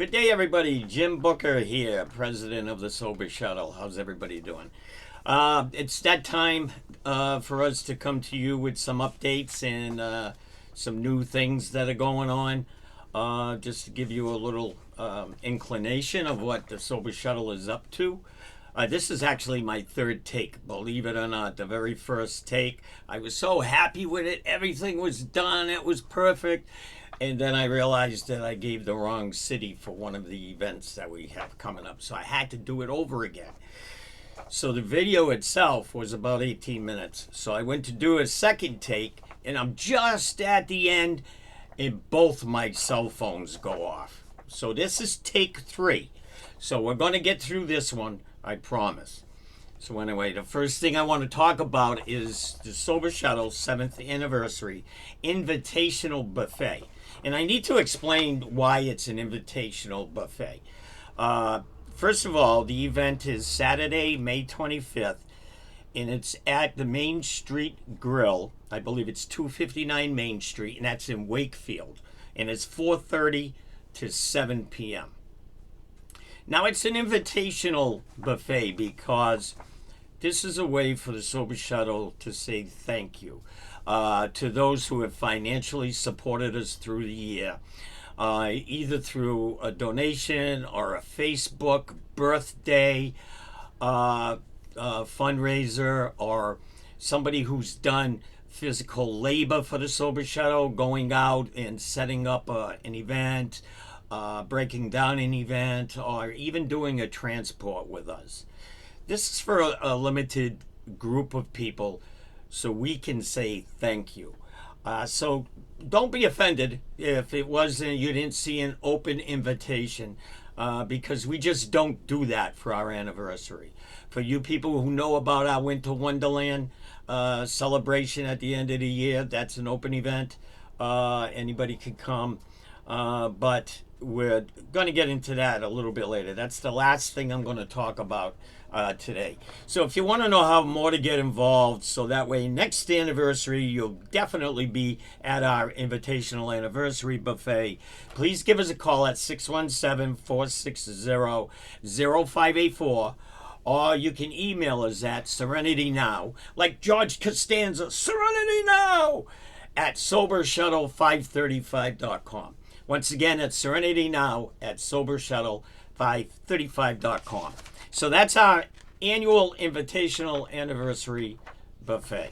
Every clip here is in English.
Good day, everybody. Jim Booker here, president of the Sober Shuttle. How's everybody doing? It's that time for us to come to you with some updates and some new things that are going on. Just to give you a little inclination of what the Sober Shuttle is up to. This is actually my third take, believe it or not. The very first take, I was so happy with it. Everything was done. It was perfect. And then I realized that I gave the wrong city for one of the events that we have coming up. So I had to do it over again. So the video itself was about 18 minutes. So I went to do a second take, and I'm just at the end, and both my cell phones go off. So this is take 3. So we're going to get through this one, I promise. So anyway, the first thing I want to talk about is the Sober Shuttle 7th anniversary invitational buffet. And I need to explain why it's an invitational buffet. First of all, the event is Saturday, May 25th, and it's at the Main Street Grill. I believe it's 259 Main Street, and that's in Wakefield. And it's 4:30 to 7 p.m. Now, it's an invitational buffet because this is a way for the Sober Shuttle to say thank you to those who have financially supported us through the year, either through a donation or a Facebook birthday fundraiser, or somebody who's done physical labor for the Sober Shuttle, going out and setting up an event, breaking down an event, or even doing a transport with us. This is for a limited group of people so we can say thank you. So don't be offended if it wasn't, you didn't see an open invitation, because we just don't do that for our anniversary. For you people who know about our Winter Wonderland celebration at the end of the year, that's an open event. Anybody can come. But we're going to get into that a little bit later. That's the last thing I'm going to talk about today. So if you want to know how more to get involved, so that way next anniversary you'll definitely be at our invitational anniversary buffet, please give us a call at 617-460-0584, or you can email us at Serenity Now, like George Costanza, Serenity Now, at SoberShuttle535.com. Once again, it's Serenity Now at SoberShuttle535.com. So that's our annual invitational anniversary buffet.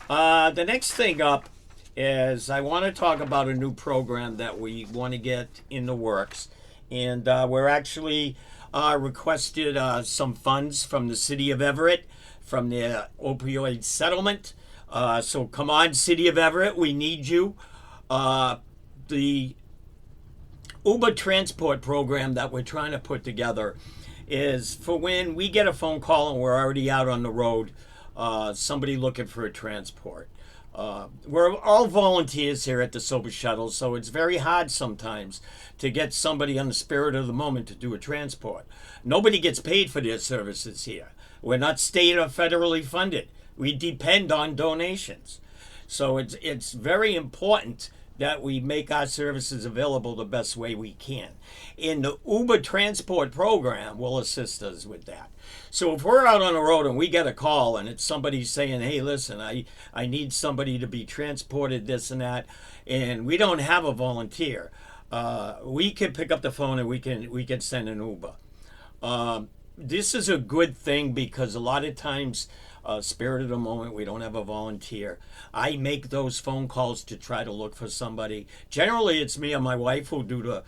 The next thing up is I want to talk about a new program that we want to get in the works. And we're actually requested some funds from the city of Everett, from their opioid settlement. So come on, city of Everett, we need you. The Uber transport program that we're trying to put together is for when we get a phone call and we're already out on the road, somebody looking for a transport. We're all volunteers here at the Sober Shuttle, so it's very hard sometimes to get somebody on the spirit of the moment to do a transport. Nobody gets paid for their services here. We're not state or federally funded. We depend on donations. So it's very important that we make our services available the best way we can. And the Uber transport program will assist us with that. So if we're out on the road and we get a call and it's somebody saying, hey, listen, I need somebody to be transported, this and that, and we don't have a volunteer, we can pick up the phone and we can send an Uber. This is a good thing because a lot of times, spirit of the moment, we don't have a volunteer. I make those phone calls to try to look for somebody. Generally, it's me and my wife who do the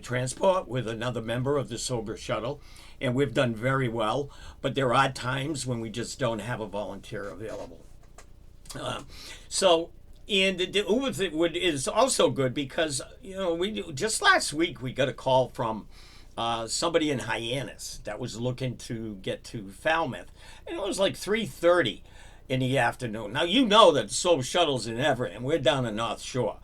transport with another member of the Sober Shuttle, and we've done very well. But there are times when we just don't have a volunteer available. And the Uber thing is also good because just last week we got a call from somebody in Hyannis that was looking to get to Falmouth, and it was like 3:30 in the afternoon. Now you know that the Sober Shuttle's in Everett, and we're down in North Shore,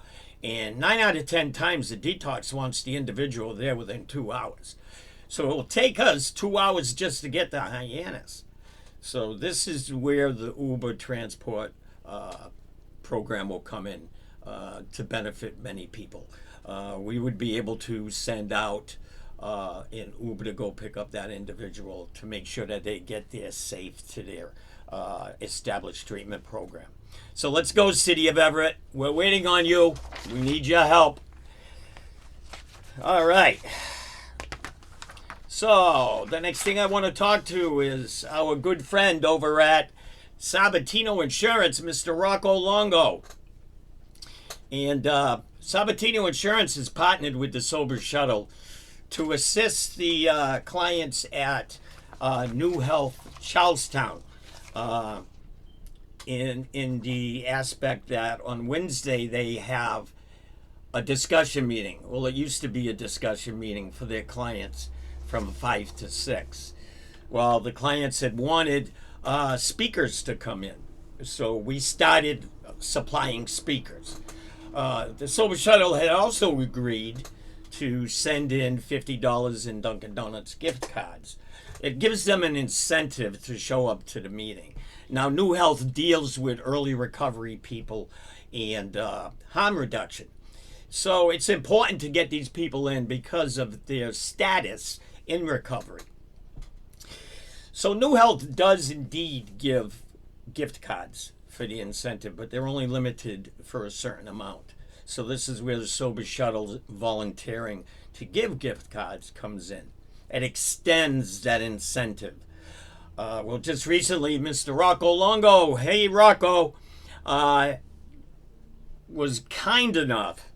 and 9 out of 10 times the detox wants the individual there within 2 hours. So it will take us 2 hours just to get to Hyannis. So this is where the Uber transport program will come in to benefit many people. we would be able to send out an Uber to go pick up that individual to make sure that they get there safe to their established treatment program. So let's go, City of Everett. We're waiting on you. We need your help. All right. So the next thing I want to talk to is our good friend over at Sabatino Insurance, Mr. Rocco Longo. And Sabatino Insurance has partnered with the Sober Shuttle to assist the clients at New Health Charlestown in the aspect that on Wednesday they have a discussion meeting. Well, it used to be a discussion meeting for their clients from 5 to 6. Well, the clients had wanted speakers to come in, so we started supplying speakers. The Sober Shuttle had also agreed to send in $50 in Dunkin' Donuts gift cards. It gives them an incentive to show up to the meeting. Now, New Health deals with early recovery people and harm reduction. So it's important to get these people in because of their status in recovery. So New Health does indeed give gift cards for the incentive, but they're only limited for a certain amount. So this is where the Sober Shuttle volunteering to give gift cards comes in. It extends that incentive. Well, just recently, Mr. Rocco Longo, hey Rocco, was kind enough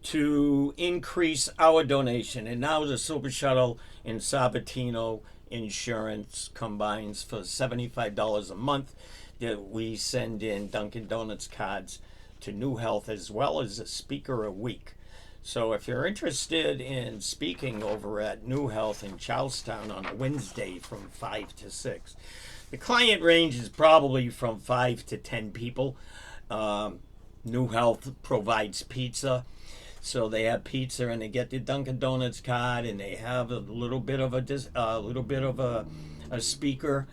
to increase our donation. And now the Sober Shuttle and Sabatino Insurance combines for $75 a month that we send in Dunkin' Donuts cards to New Health, as well as a speaker a week. So if you're interested in speaking over at New Health in Charlestown on a Wednesday from 5 to 6, the client range is probably from 5 to 10 people. New Health provides pizza. So they have pizza and they get the Dunkin' Donuts card and they have a little bit of a speaker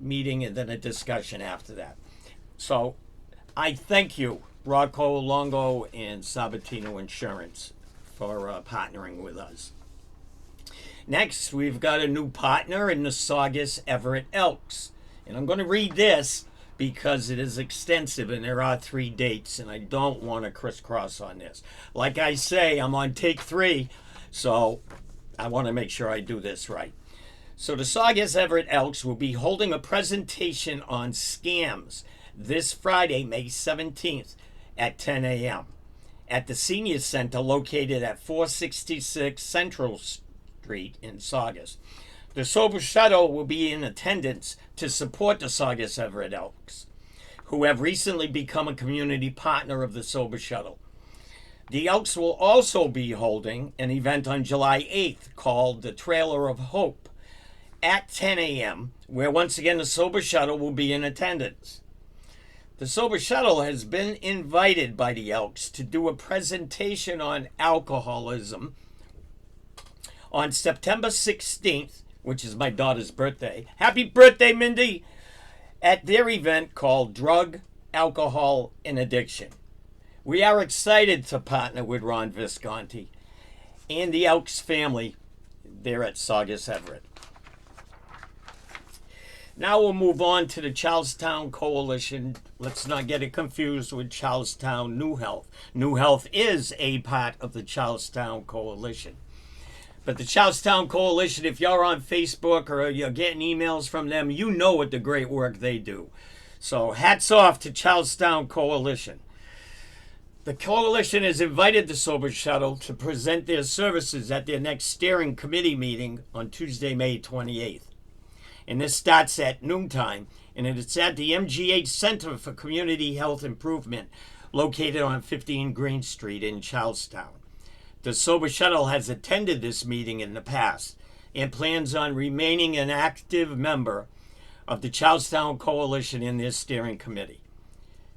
meeting and then a discussion after that. So I thank you, Rocco Longo and Sabatino Insurance, for partnering with us. Next, we've got a new partner in the Saugus Everett Elks. And I'm going to read this because it is extensive and there are 3 dates and I don't want to crisscross on this. Like I say, I'm on take 3, so I want to make sure I do this right. So the Saugus Everett Elks will be holding a presentation on scams this Friday, May 17th at 10 a.m. at the Senior Center located at 466 Central Street in Saugus. The Sober Shuttle will be in attendance to support the Saugus Everett Elks, who have recently become a community partner of the Sober Shuttle. The Elks will also be holding an event on July 8th called the Trailer of Hope at 10 a.m., where once again the Sober Shuttle will be in attendance. The Sober Shuttle has been invited by the Elks to do a presentation on alcoholism on September 16th, which is my daughter's birthday. Happy birthday, Mindy! At their event called Drug, Alcohol, and Addiction. We are excited to partner with Ron Visconti and the Elks family there at Saugus Everett. Now we'll move on to the Charlestown Coalition. Let's not get it confused with Charlestown New Health. New Health is a part of the Charlestown Coalition. But the Charlestown Coalition, if you're on Facebook or you're getting emails from them, you know what the great work they do. So hats off to Charlestown Coalition. The coalition has invited the Sober Shuttle to present their services at their next steering committee meeting on Tuesday, May 28th. And this starts at noontime, and it's at the MGH Center for Community Health Improvement, located on 15 Green Street in Charlestown. The Sober Shuttle has attended this meeting in the past and plans on remaining an active member of the Charlestown Coalition in their steering committee.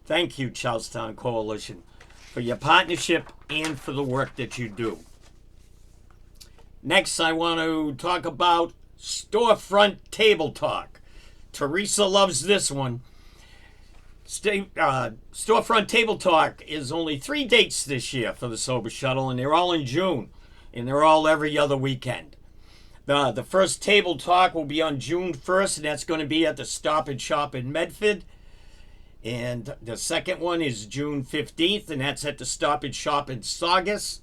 Thank you, Charlestown Coalition, for your partnership and for the work that you do. Next, I want to talk about Storefront Table Talk. Teresa loves this one. Storefront Table Talk is only 3 dates this year for the Sober Shuttle, and they're all in June, and they're all every other weekend. The first Table Talk will be on June 1st, and that's going to be at the Stop and Shop in Medford. And the second one is June 15th, and that's at the Stop and Shop in Saugus.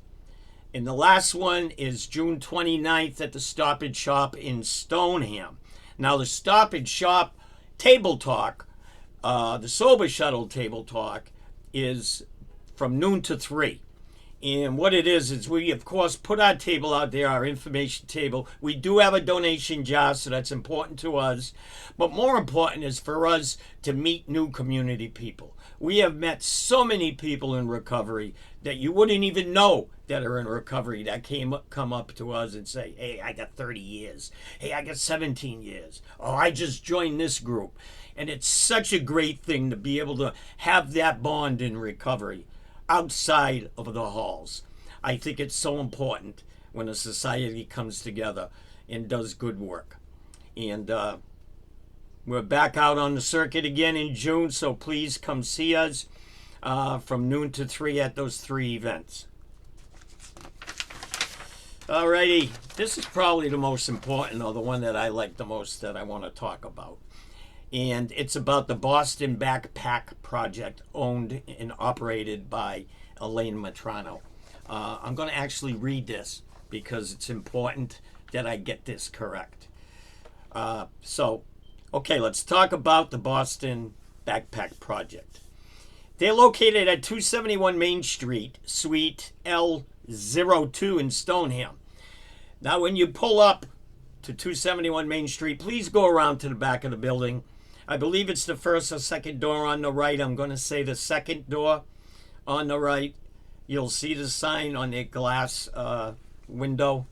And the last one is June 29th at the Stop and Shop in Stoneham. Now, the Stop and Shop Table Talk, the Sober Shuttle Table Talk, is from noon to 3. And what it is we, of course, put our table out there, our information table. We do have a donation jar, so that's important to us. But more important is for us to meet new community people. We have met so many people in recovery that you wouldn't even know that are in recovery that come up to us and say, hey, I got 30 years. Hey, I got 17 years. Oh, I just joined this group. And it's such a great thing to be able to have that bond in recovery outside of the halls. I think it's so important when a society comes together and does good work. And we're back out on the circuit again in June, so please come see us from noon to 3 at those 3 events. Alrighty, this is probably the most important, or the one that I like the most that I want to talk about. And it's about the Boston Backpack Project, owned and operated by Elaine Matrano. I'm going to actually read this because it's important that I get this correct. Okay, let's talk about the Boston Backpack Project. They're located at 271 Main Street, Suite L02 in Stoneham. Now, when you pull up to 271 Main Street, please go around to the back of the building. I believe it's the first or second door on the right. I'm going to say the second door on the right. You'll see the sign on the glass window.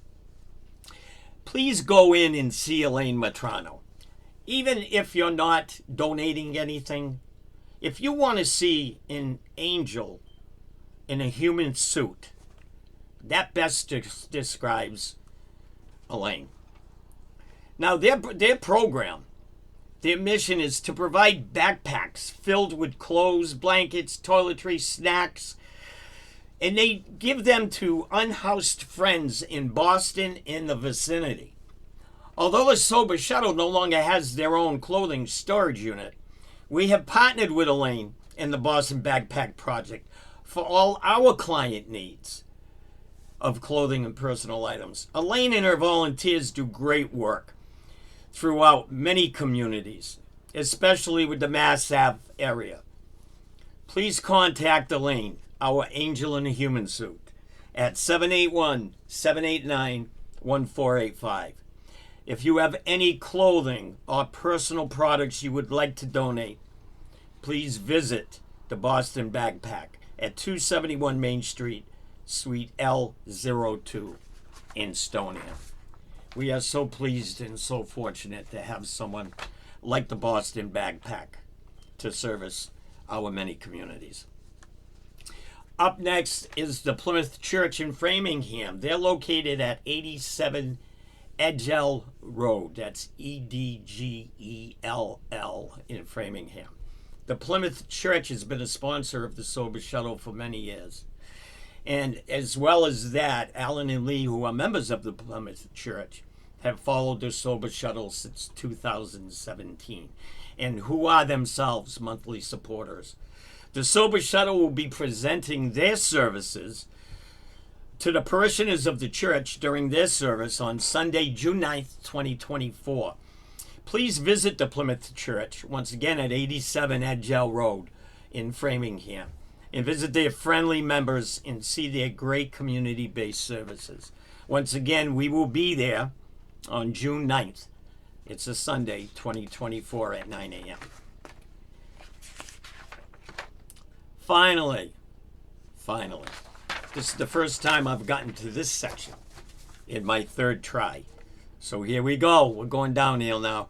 Please go in and see Elaine Matrano. Even if you're not donating anything, if you want to see an angel in a human suit, that best describes Elaine. Now, their program, their mission is to provide backpacks filled with clothes, blankets, toiletries, snacks, and they give them to unhoused friends in Boston and the vicinity. Although the Sober Shuttle no longer has their own clothing storage unit, we have partnered with Elaine and the Boston Backpack Project for all our client needs of clothing and personal items. Elaine and her volunteers do great work throughout many communities, especially with the Mass Ave area. Please contact Elaine, our angel in a human suit, at 781-789-1485. If you have any clothing or personal products you would like to donate, please visit the Boston Backpack at 271 Main Street, Suite L02 in Stoneham. We are so pleased and so fortunate to have someone like the Boston Backpack to service our many communities. Up next is the Plymouth Church in Framingham. They're located at 87 Edgell Road. That's Edgell in Framingham. The Plymouth Church has been a sponsor of the Sober Shuttle for many years. And as well as that, Alan and Lee, who are members of the Plymouth Church, have followed the Sober Shuttle since 2017, and who are themselves monthly supporters. The Sober Shuttle will be presenting their services to the parishioners of the church during their service on Sunday, June 9th, 2024. Please visit the Plymouth Church, once again at 87 Edgell Road in Framingham, and visit their friendly members and see their great community-based services. Once again, we will be there on June 9th. It's a Sunday, 2024 at 9 a.m. Finally, this is the first time I've gotten to this section in my third try. So here we go. We're going downhill now.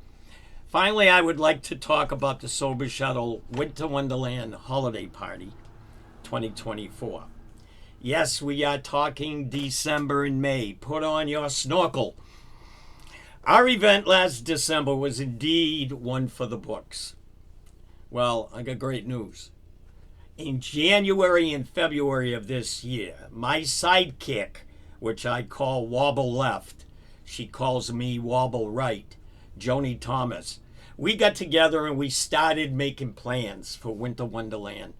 Finally, I would like to talk about the Sober Shuttle Winter Wonderland Holiday Party 2024. Yes, we are talking December and May. Put on your snorkel. Our event last December was indeed one for the books. Well, I got great news. In January and February of this year, my sidekick, which I call Wobble Left, she calls me Wobble Right, Joni Thomas, we got together and we started making plans for Winter Wonderland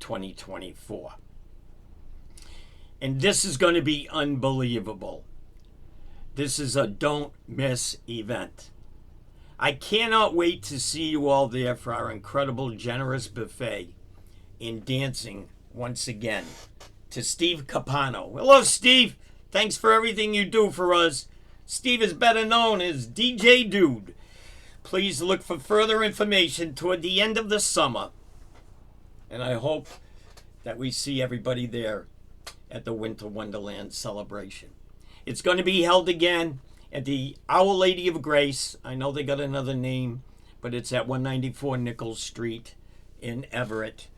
2024. And this is going to be unbelievable. This is a don't miss event. I cannot wait to see you all there for our incredible, generous buffet and dancing once again to Steve Capano. Hello, Steve. Thanks for everything you do for us. Steve is better known as DJ Dude. Please look for further information toward the end of the summer. And I hope that we see everybody there at the Winter Wonderland celebration. It's going to be held again at the Our Lady of Grace. I know they got another name, but it's at 194 Nichols Street in Everett.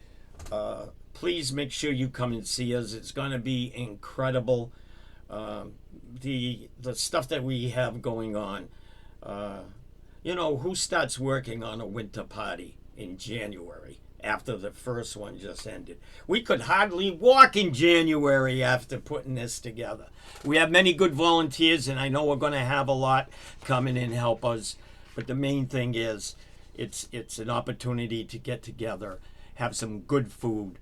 Please make sure you come and see us. It's going to be incredible. The stuff that we have going on. Who starts working on a winter party in January after the first one just ended? We could hardly walk in January after putting this together. We have many good volunteers, and I know we're going to have a lot come in and help us. But the main thing is it's an opportunity to get together, have some good food,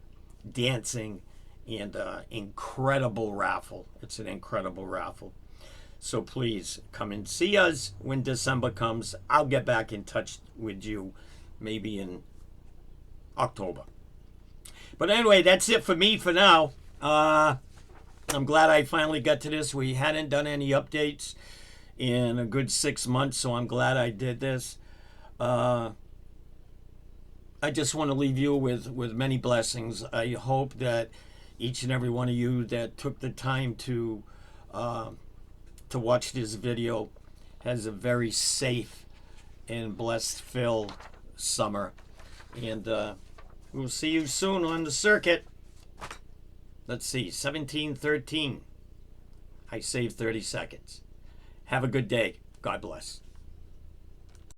dancing, and incredible raffle. It's an incredible raffle. So please come and see us when December comes. I'll get back in touch with you maybe in October. But anyway, that's it for me for now. I'm glad I finally got to this. We hadn't done any updates in a good 6 months, so I'm glad I did this. I just want to leave you with many blessings. I hope that each and every one of you that took the time to watch this video has a very safe and blessed-filled summer. And we'll see you soon on the circuit. Let's see, 17:13. I saved 30 seconds. Have a good day. God bless.